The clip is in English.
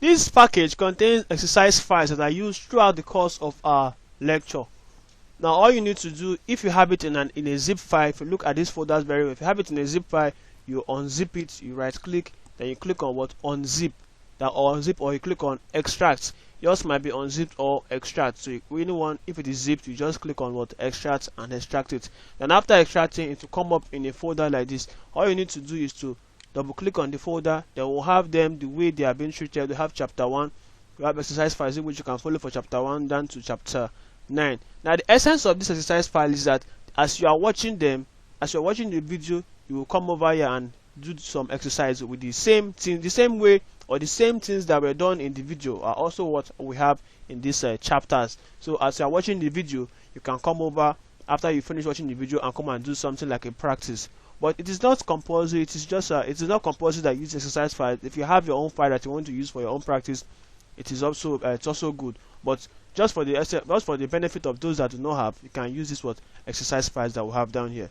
This package contains exercise files that are used throughout the course of our lecture. Now all you need to do, if you have it in a zip file, if you look at these folders very well, if you have it in a zip file, you unzip it, you right click, then you click on what, unzip, that or unzip, or you click on extract. Yours might be unzipped or extract, so you really want, if it is zipped, you just click on what, extract, and extract it. Then after extracting, it will come up in a folder like this. All you need to do is to double click on the folder. Then we'll have them the way they are being treated. We have chapter 1, we have exercise files which you can follow for chapter 1 down to chapter 9. Now the essence of this exercise file is that as you are watching them, as you are watching the video, you will come over here and do some exercise with the same thing, the same way, or the same things that were done in the video are also what we have in these chapters. So as you are watching the video, you can come over after you finish watching the video and come and do something like a practice. But it is not compulsory. It is just it is not compulsory that you use exercise files. If you have your own file that you want to use for your own practice, it is also it's also good. But just for the benefit of those that do not have, you can use this what exercise files that we have down here.